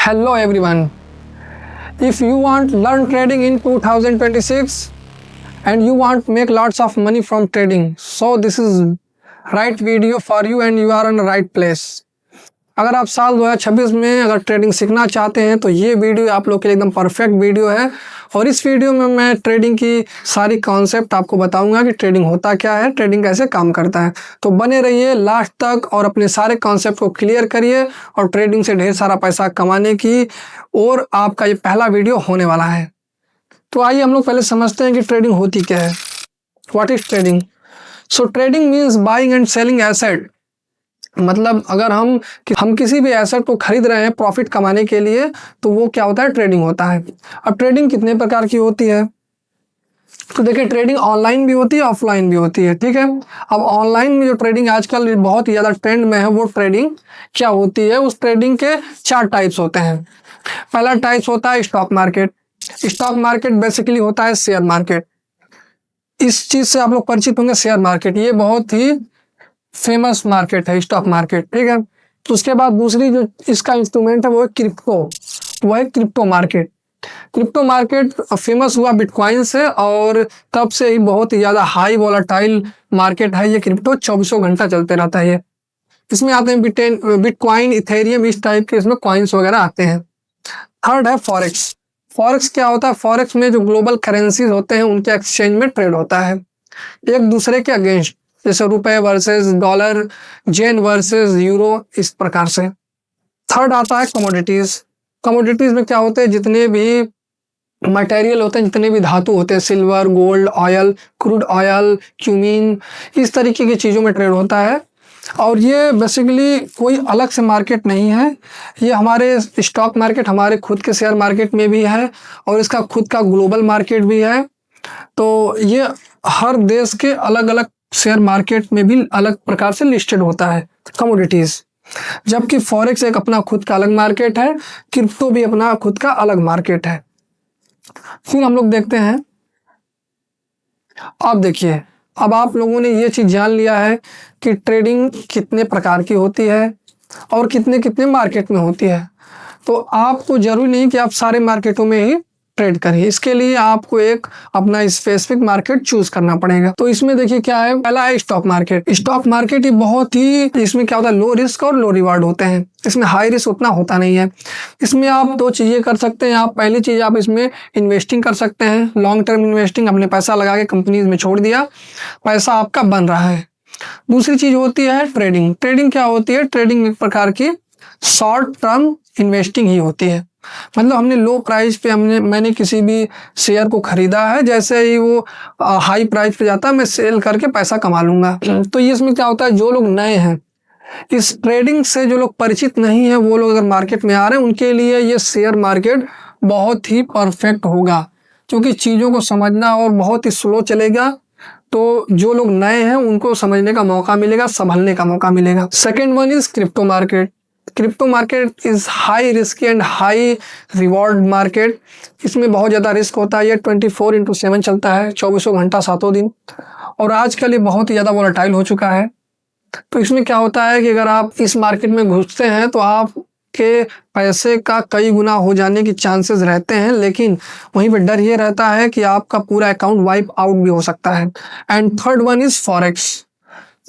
Hello everyone. If you want learn trading in 2026 and you want make lots of money from trading, so this is right video for you and you are in the right place. अगर आप साल 2026 में अगर trading सीखना चाहते हैं तो ये वीडियो आप लोग के लिए एकदम परफेक्ट वीडियो है। और इस वीडियो में मैं ट्रेडिंग की सारी कॉन्सेप्ट आपको बताऊंगा कि ट्रेडिंग होता क्या है, ट्रेडिंग कैसे काम करता है। तो बने रहिए लास्ट तक और अपने सारे कॉन्सेप्ट को क्लियर करिए और ट्रेडिंग से ढेर सारा पैसा कमाने की और आपका ये पहला वीडियो होने वाला है। तो आइए हम लोग पहले समझते हैं कि ट्रेडिंग होती क्या है। What is trading? So trading means buying and selling asset. मतलब अगर हम किसी भी एसेट को खरीद रहे हैं प्रॉफिट कमाने के लिए तो वो क्या होता है, ट्रेडिंग होता है। अब ट्रेडिंग कितने प्रकार की होती है तो देखिए, ट्रेडिंग ऑनलाइन भी होती है, ऑफलाइन भी होती है, ठीक है। अब ऑनलाइन में जो ट्रेडिंग आजकल बहुत ही ज़्यादा ट्रेंड में है वो ट्रेडिंग क्या होती है, उस ट्रेडिंग के 4 टाइप्स होते हैं। पहला टाइप्स होता है stock market. Stock market basically होता है शेयर मार्केट। इस चीज़ से आप लोग परिचित होंगे, शेयर मार्केट ये बहुत ही फेमस मार्केट है स्टॉक मार्केट, ठीक है। तो उसके बाद दूसरी जो इसका इंस्ट्रूमेंट है वो है क्रिप्टो, वो है crypto market. Crypto market famous हुआ बिटकॉइन से और तब से ही बहुत ही ज़्यादा हाई वोलाटाइल मार्केट है ये क्रिप्टो। 24 घंटा चलते रहता है ये। इसमें आते हैं बिटकॉइन, इथेरियम, इस टाइप के इसमें कॉइन्स वगैरह आते हैं। थर्ड है फॉरेक्स। फॉरेक्स क्या होता है? फॉरेक्स में जो ग्लोबल करेंसीज होते हैं उनके एक्सचेंज में ट्रेड होता है एक दूसरे के अगेंस्ट, जैसे रुपए वर्सेस डॉलर, जेन वर्सेस यूरो, इस प्रकार से। थर्ड आता है कमोडिटीज। कमोडिटीज में क्या होते हैं, जितने भी मटेरियल होते हैं, जितने भी धातु होते हैं, silver, gold, oil, crude oil, cumene, इस तरीके की चीज़ों में ट्रेड होता है। और ये बेसिकली कोई अलग से मार्केट नहीं है, ये हमारे स्टॉक मार्केट, हमारे खुद के शेयर मार्केट में भी है और इसका खुद का ग्लोबल मार्केट भी है। तो ये हर देश के अलग अलग शेयर मार्केट में भी अलग प्रकार से लिस्टेड होता है कमोडिटीज। जबकि फॉरेक्स एक अपना खुद का अलग मार्केट है, क्रिप्टो भी अपना खुद का अलग मार्केट है। फिर हम लोग देखते हैं, अब देखिए, अब आप लोगों ने ये चीज जान लिया है कि ट्रेडिंग कितने प्रकार की होती है और कितने कितने मार्केट में होती है। तो आपको जरूरी नहीं कि आप सारे मार्केटों में ही ट्रेड करिए, इसके लिए आपको एक अपना स्पेसिफिक मार्केट चूज करना पड़ेगा। तो इसमें देखिए क्या है, पहला है स्टॉक मार्केट। स्टॉक मार्केट ये बहुत ही, इसमें क्या होता है, लो रिस्क और लो रिवार्ड होते हैं। इसमें हाई रिस्क उतना होता नहीं है। इसमें आप 2 चीजें कर सकते हैं। आप पहली चीज, आप इसमें इन्वेस्टिंग कर सकते हैं, लॉन्ग टर्म इन्वेस्टिंग, अपने पैसा लगा के कंपनीज में छोड़ दिया, पैसा आपका बन रहा है। दूसरी चीज होती है ट्रेडिंग। ट्रेडिंग क्या होती है? ट्रेडिंग एक प्रकार की शॉर्ट टर्म इन्वेस्टिंग ही होती है। मतलब हमने लो प्राइस पे मैंने किसी भी शेयर को खरीदा है, जैसे ही वो हाई प्राइस पे जाता है मैं सेल करके पैसा कमा लूंगा। तो ये इसमें क्या होता है, जो लोग नए हैं इस ट्रेडिंग से, जो लोग परिचित नहीं है, वो लोग अगर मार्केट में आ रहे हैं उनके लिए ये शेयर मार्केट बहुत ही परफेक्ट होगा, क्योंकि चीज़ों को समझना और बहुत ही स्लो चलेगा। तो जो लोग नए हैं उनको समझने का मौका मिलेगा, संभलने का मौका मिलेगा। Second one is crypto market. Crypto market is high risk and high reward market. इसमें बहुत ज़्यादा रिस्क होता है। ये 24/7 चलता है, 24 घंटा 7 दिन। और आजकल ये बहुत ही ज़्यादा वोलेटाइल हो चुका है। तो इसमें क्या होता है कि अगर आप इस मार्केट में घुसते हैं तो आपके पैसे का कई गुना हो जाने की चांसेस रहते हैं, लेकिन वहीं पर डर ये रहता है कि आपका पूरा अकाउंट वाइप आउट भी हो सकता है। And third one is forex.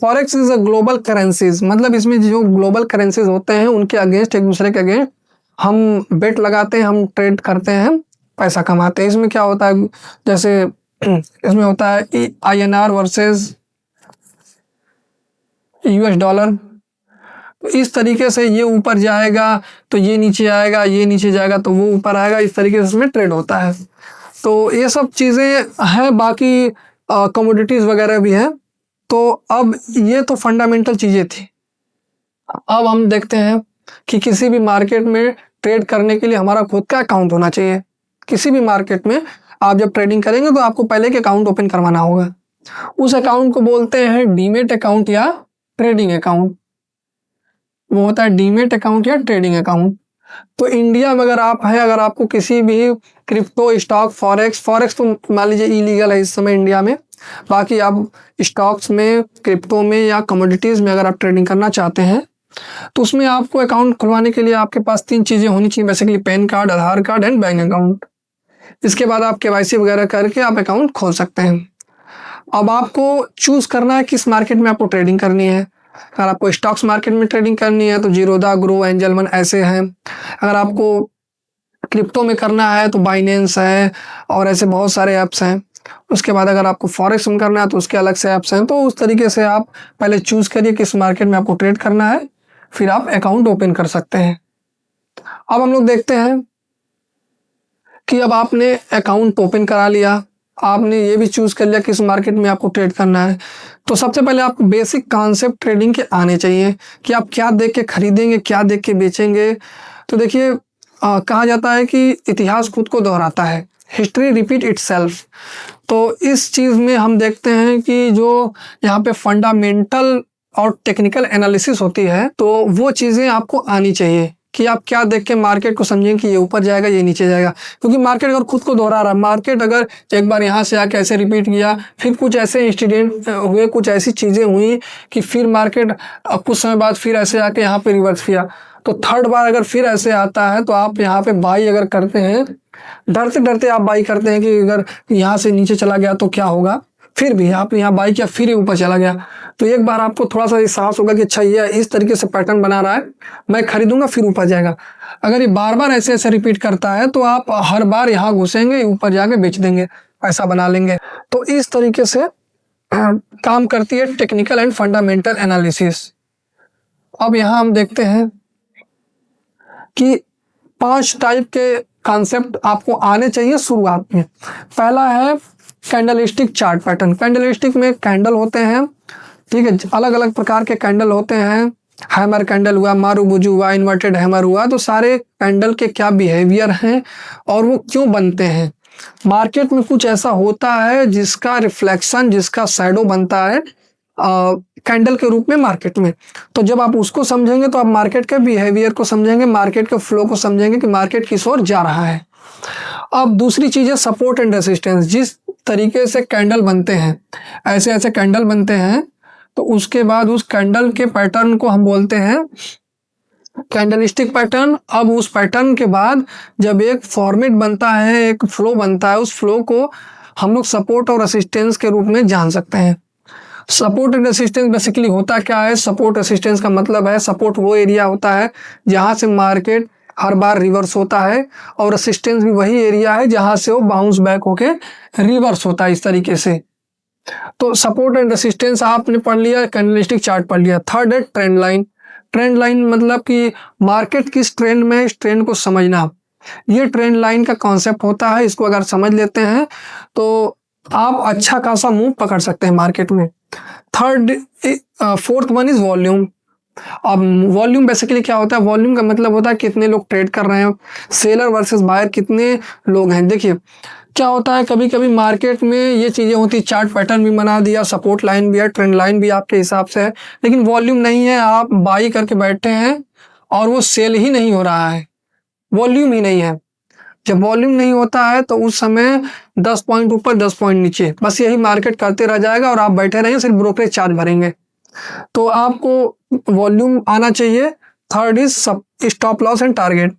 Forex is a global currencies. मतलब इसमें जो ग्लोबल करेंसीज होते हैं उनके अगेंस्ट, एक दूसरे के अगेंस्ट हम बेट लगाते हैं, हम ट्रेड करते हैं, पैसा कमाते हैं। इसमें क्या होता है, जैसे इसमें होता है INR वर्सेस US डॉलर। तो इस तरीके से ये ऊपर जाएगा तो ये नीचे आएगा, ये नीचे जाएगा तो वो ऊपर आएगा, इस तरीके से इसमें ट्रेड होता है। तो ये सब चीज़ें हैं, बाकी कमोडिटीज़ वगैरह भी हैं। तो अब ये तो फंडामेंटल चीज़ें थी। अब हम देखते हैं कि किसी भी मार्केट में ट्रेड करने के लिए हमारा खुद का अकाउंट होना चाहिए। किसी भी मार्केट में आप जब ट्रेडिंग करेंगे तो आपको पहले एक अकाउंट ओपन करवाना होगा। उस अकाउंट को बोलते हैं डीमेट अकाउंट या ट्रेडिंग अकाउंट। वो होता है डीमेट अकाउंट या ट्रेडिंग अकाउंट। तो इंडिया में अगर आप हैं, अगर आपको किसी भी क्रिप्टो, स्टॉक, फॉरेक्स तो मान लीजिए इलीगल है इस समय इंडिया में, बाकी आप स्टॉक्स में, क्रिप्टो में या कमोडिटीज़ में अगर आप ट्रेडिंग करना चाहते हैं तो उसमें आपको अकाउंट खुलवाने के लिए आपके पास 3 चीज़ें होनी चाहिए basically, pan card, Aadhaar card and bank account. इसके बाद आप केवाईसी वगैरह करके आप अकाउंट खोल सकते हैं। अब आपको चूज़ करना है किस मार्केट में आपको ट्रेडिंग करनी है। अगर आपको स्टॉक्स मार्केट में ट्रेडिंग करनी है तो जीरोधा, ग्रो, एंजल वन ऐसे हैं। अगर आपको क्रिप्टो में करना है तो बाइनेंस है और ऐसे बहुत सारे ऐप्स हैं। उसके बाद अगर आपको फॉरेक्स में करना है तो उसके अलग से ऐप्स हैं। तो उस तरीके से आप पहले चूज़ करिए किस मार्केट में आपको ट्रेड करना है, फिर आप अकाउंट ओपन कर सकते हैं। अब हम लोग देखते हैं कि अब आपने अकाउंट ओपन करा लिया, आपने ये भी चूज़ कर लिया किस मार्केट में आपको ट्रेड करना है। तो सबसे पहले आपको बेसिक कॉन्सेप्ट ट्रेडिंग के आने चाहिए कि आप क्या देख के खरीदेंगे, क्या देख के बेचेंगे। तो देखिए कहा जाता है कि इतिहास खुद को दोहराता है, हिस्ट्री रिपीट इटसेल्फ। तो इस चीज़ में हम देखते हैं कि जो यहाँ पे फंडामेंटल और टेक्निकल एनालिसिस होती है तो वो चीज़ें आपको आनी चाहिए कि आप क्या देख के मार्केट को समझें कि ये ऊपर जाएगा, ये नीचे जाएगा। क्योंकि मार्केट अगर खुद को दोहरा रहा है, मार्केट अगर एक बार यहाँ से आके ऐसे रिपीट किया, फिर कुछ ऐसे इंसिडेंट हुए, कुछ ऐसी चीज़ें हुई कि फिर मार्केट कुछ समय बाद फिर ऐसे आके यहाँ पे रिवर्स किया, तो थर्ड बार अगर फिर ऐसे आता है तो आप यहाँ पे बाई अगर करते हैं, डरते डरते आप बाई करते हैं कि अगर यहाँ से नीचे चला गया तो क्या होगा, फिर भी आपने यहाँ बाई किया, फिर ही ऊपर चला गया, तो एक बार आपको थोड़ा सा एहसास होगा कि अच्छा ये इस तरीके से पैटर्न बना रहा है, मैं खरीदूंगा फिर ऊपर जाएगा। अगर ये बार बार ऐसे ऐसे रिपीट करता है तो आप हर बार यहाँ घुसेंगे, ऊपर जाके बेच देंगे, पैसा बना लेंगे। तो इस तरीके से काम करती है टेक्निकल एंड फंडामेंटल एनालिसिस। अब यहाँ हम देखते हैं कि 5 टाइप के कॉन्सेप्ट आपको आने चाहिए शुरुआत में। पहला है कैंडलस्टिक चार्ट पैटर्न। कैंडलस्टिक में कैंडल होते हैं, ठीक है, अलग अलग प्रकार के कैंडल होते हैं। हैमर कैंडल हुआ, मारूबुजू हुआ, इन्वर्टेड हैमर हुआ, तो सारे कैंडल के क्या बिहेवियर हैं और वो क्यों बनते हैं। मार्केट में कुछ ऐसा होता है जिसका रिफ्लेक्शन, जिसका शैडो बनता है कैंडल के रूप में मार्केट में। तो जब आप उसको समझेंगे तो आप मार्केट के बिहेवियर को समझेंगे, मार्केट के फ्लो को समझेंगे कि मार्केट किस ओर जा रहा है। अब दूसरी चीज़ है सपोर्ट एंड रेसिस्टेंस। जिस तरीके से कैंडल बनते हैं, ऐसे ऐसे कैंडल बनते हैं, तो उसके बाद उस कैंडल के पैटर्न को हम बोलते हैं कैंडलस्टिक पैटर्न। अब उस पैटर्न के बाद जब एक फॉर्मेट बनता है, एक फ्लो बनता है, उस फ्लो को हम लोग सपोर्ट और रेसिस्टेंस के रूप में जान सकते हैं। सपोर्ट एंड रेसिस्टेंस बेसिकली होता क्या है? सपोर्ट रेसिस्टेंस का मतलब है सपोर्ट वो एरिया होता है जहां से मार्केट हर बार रिवर्स होता है, और रेसिस्टेंस भी वही एरिया है जहां से वो बाउंस बैक होके रिवर्स होता है, इस तरीके से। तो सपोर्ट एंड रेसिस्टेंस आपने पढ़ लिया, कैंडलस्टिक चार्ट पढ़ लिया। थर्ड है ट्रेंड लाइन। ट्रेंड लाइन मतलब कि मार्केट किस ट्रेंड में है, इस ट्रेंड को समझना, ये ट्रेंड लाइन का कॉन्सेप्ट होता है। इसको अगर समझ लेते हैं तो आप अच्छा खासा मूव पकड़ सकते हैं मार्केट में। Fourth one is volume. अब वॉल्यूम बेसिकली क्या होता है? वॉल्यूम का मतलब होता है कितने लोग ट्रेड कर रहे हैं, सेलर वर्सेस बायर कितने लोग हैं। देखिए क्या होता है, कभी कभी मार्केट में ये चीज़ें होती, चार्ट पैटर्न भी बना दिया, सपोर्ट लाइन भी है, ट्रेंड लाइन भी आपके हिसाब से है, लेकिन वॉल्यूम नहीं है, आप बाई करके बैठे हैं और वो सेल ही नहीं हो रहा है, वॉल्यूम ही नहीं है। जब वॉल्यूम नहीं होता है तो उस समय 10 पॉइंट ऊपर 10 पॉइंट नीचे, बस यही मार्केट करते रह जाएगा और आप बैठे रहेंगे, सिर्फ ब्रोकरेज चार्ज भरेंगे। तो आपको वॉल्यूम आना चाहिए। Third is stop loss and target,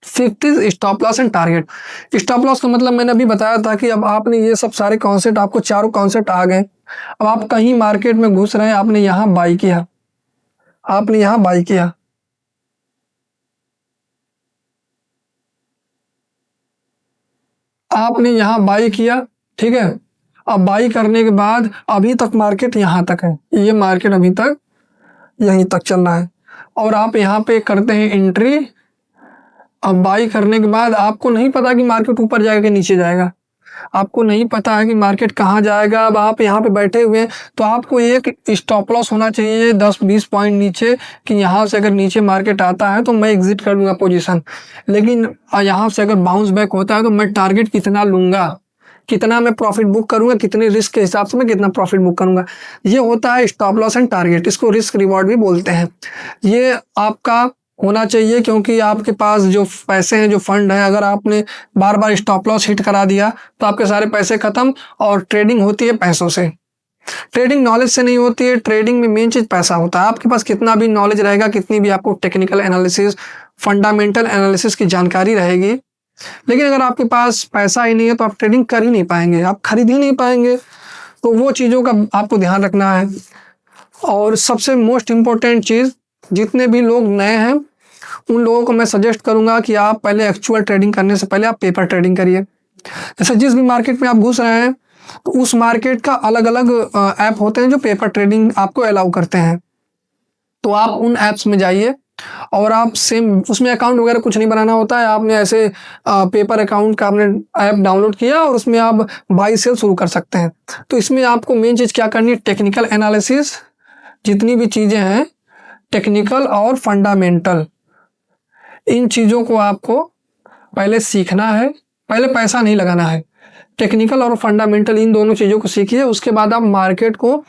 fifth is stop loss and target. Stop loss का मतलब मैंने अभी बताया था कि अब आपने ये सब सारे कॉन्सेप्ट, आपको चारों कॉन्सेप्ट आ गए। अब आप कहीं मार्केट में घुस रहे हैं, आपने यहाँ बाई किया, आपने यहाँ बाई किया, आपने यहाँ बाई किया, ठीक है। अब बाई करने के बाद अभी तक मार्केट यहाँ तक है, ये मार्केट अभी तक यहीं तक चल रहा है, और आप यहाँ पे करते हैं एंट्री। अब बाई करने के बाद आपको नहीं पता कि मार्केट ऊपर जाएगा कि नीचे जाएगा, आपको नहीं पता है कि मार्केट कहाँ जाएगा। अब आप यहाँ पे बैठे हुए हैं तो आपको एक स्टॉप लॉस होना चाहिए 10-20 पॉइंट नीचे, कि यहाँ से अगर नीचे मार्केट आता है तो मैं एग्जिट कर लूँगा पोजीशन, लेकिन यहाँ से अगर बाउंस बैक होता है तो मैं टारगेट कितना लूँगा, कितना मैं प्रॉफिट बुक करूँगा, कितने रिस्क के हिसाब से मैं कितना प्रॉफिट बुक करूँगा। ये होता है स्टॉप लॉस एंड टारगेट, इसको रिस्क रिवॉर्ड भी बोलते हैं। ये आपका होना चाहिए, क्योंकि आपके पास जो पैसे हैं, जो फंड है, अगर आपने बार बार स्टॉप लॉस हिट करा दिया तो आपके सारे पैसे खत्म, और ट्रेडिंग होती है पैसों से। ट्रेडिंग नॉलेज से नहीं होती है, ट्रेडिंग में मेन चीज़ पैसा होता है। आपके पास कितना भी नॉलेज रहेगा, कितनी भी आपको टेक्निकल एनालिसिस, फंडामेंटल एनालिसिस की जानकारी रहेगी, लेकिन अगर आपके पास पैसा ही नहीं है तो आप ट्रेडिंग कर ही नहीं पाएंगे, आप खरीद ही नहीं पाएंगे। तो वो चीज़ों का आपको ध्यान रखना है। और सबसे मोस्ट इम्पोर्टेंट चीज़, जितने भी लोग नए हैं उन लोगों को मैं सजेस्ट करूंगा कि आप पहले एक्चुअल ट्रेडिंग करने से पहले आप पेपर ट्रेडिंग करिए। जैसे जिस भी मार्केट में आप घुस रहे हैं तो उस मार्केट का अलग अलग ऐप होते हैं जो पेपर ट्रेडिंग आपको अलाउ करते हैं। तो आप उन ऐप्स में जाइए और आप सेम उसमें अकाउंट वगैरह कुछ नहीं बनाना होता है। आपने ऐसे पेपर अकाउंट का आपने ऐप डाउनलोड किया और उसमें आप बाई सेल शुरू कर सकते हैं। तो इसमें आपको मेन चीज़ क्या करनी है, टेक्निकल एनालिसिस, जितनी भी चीज़ें हैं टेक्निकल और फंडामेंटल, इन चीज़ों को आपको पहले सीखना है। पहले पैसा नहीं लगाना है, टेक्निकल और फंडामेंटल इन दोनों चीज़ों को सीखिए। उसके बाद आप मार्केट को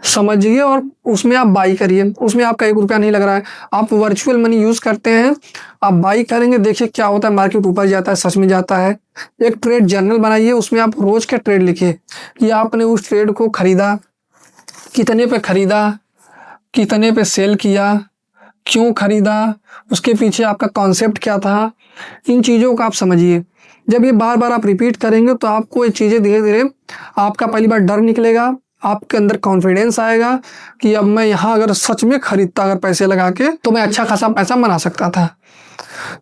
समझिए और उसमें आप बाई करिए। उसमें आपका 1 रुपया नहीं लग रहा है, आप वर्चुअल मनी यूज़ करते हैं, आप बाई करेंगे, देखिए क्या होता है, मार्केट ऊपर जाता है, सच में जाता है। एक ट्रेड जर्नल बनाइए, उसमें आप रोज़ के ट्रेड लिखिए कि आपने उस ट्रेड को खरीदा, कितने पे खरीदा, कितने पे सेल किया, क्यों खरीदा, उसके पीछे आपका कॉन्सेप्ट क्या था। इन चीज़ों को आप समझिए। जब ये बार बार आप रिपीट करेंगे तो आपको ये चीज़ें धीरे धीरे, आपका पहली बार डर निकलेगा, आपके अंदर कॉन्फिडेंस आएगा कि अब मैं यहाँ अगर सच में खरीदता अगर पैसे लगा के तो मैं अच्छा खासा पैसा बना सकता था।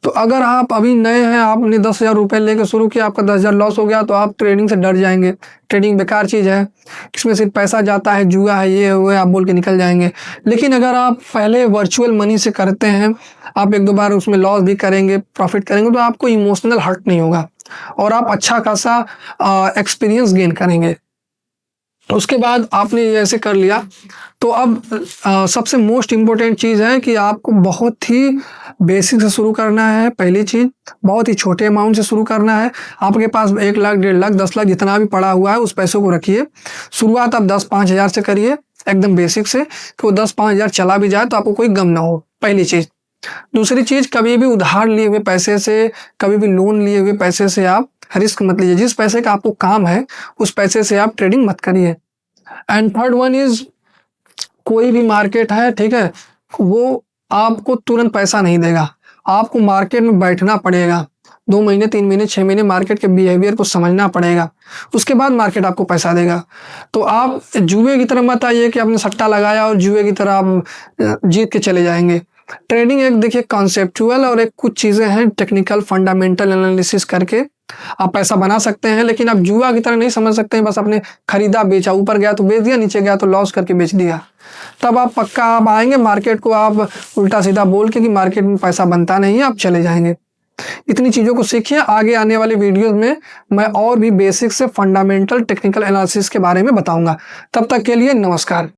तो अगर आप अभी नए हैं, आपने 10,000 रुपये लेकर शुरू किया, आपका 10,000 लॉस हो गया तो आप ट्रेडिंग से डर जाएंगे। ट्रेडिंग बेकार चीज़ है, इसमें सिर्फ पैसा जाता है, जुआ है, ये हुए आप बोल के निकल जाएंगे। लेकिन अगर आप पहले वर्चुअल मनी से करते हैं, आप 1-2 बार उसमें लॉस भी करेंगे, प्रॉफिट करेंगे, तो आपको इमोशनल हर्ट नहीं होगा और आप अच्छा खासा एक्सपीरियंस गेन करेंगे। उसके बाद आपने ऐसे कर लिया तो अब सबसे मोस्ट इम्पोर्टेंट चीज़ है कि आपको बहुत ही बेसिक से शुरू करना है। पहली चीज़, बहुत ही छोटे अमाउंट से शुरू करना है। आपके पास 1 लाख, 1.5 लाख, 10 लाख जितना भी पड़ा हुआ है उस पैसों को रखिए। शुरुआत आप 10-5 हज़ार से करिए, एकदम बेसिक से, कि वो 10-5 हज़ार चला भी जाए तो आपको कोई गम ना हो, पहली चीज़। दूसरी चीज़, कभी भी उधार लिए हुए पैसे से, कभी भी लोन लिए हुए पैसे से आप रिस्क मत लीजिए। जिस पैसे का आपको काम है उस पैसे से आप ट्रेडिंग मत करिए। एंड थर्ड वन इज, कोई भी मार्केट है, ठीक है, वो आपको तुरंत पैसा नहीं देगा। आपको मार्केट में बैठना पड़ेगा, 2 महीने, 3 महीने, 6 महीने मार्केट के बिहेवियर को समझना पड़ेगा, उसके बाद मार्केट आपको पैसा देगा। तो आप जुए की तरह मत आइए कि आपने सट्टा लगाया और जुए की तरह आप जीत के चले जाएंगे। ट्रेडिंग एक देखिए कॉन्सेप्चुअल और एक कुछ चीज़ें हैं टेक्निकल फंडामेंटल एनालिसिस करके आप पैसा बना सकते हैं, लेकिन आप जुआ की तरह नहीं समझ सकते हैं। बस आपने खरीदा बेचा, ऊपर गया तो बेच दिया, नीचे गया तो लॉस करके बेच दिया। तब आप पक्का आप आएंगे मार्केट को आप उल्टा सीधा बोल के कि मार्केट में पैसा बनता नहीं है, आप चले जाएंगे। इतनी चीज़ों को सीखिए। आगे आने वाली वीडियोस में मैं और भी बेसिक से फंडामेंटल टेक्निकल एनालिसिस के बारे में बताऊंगा। तब तक के लिए नमस्कार।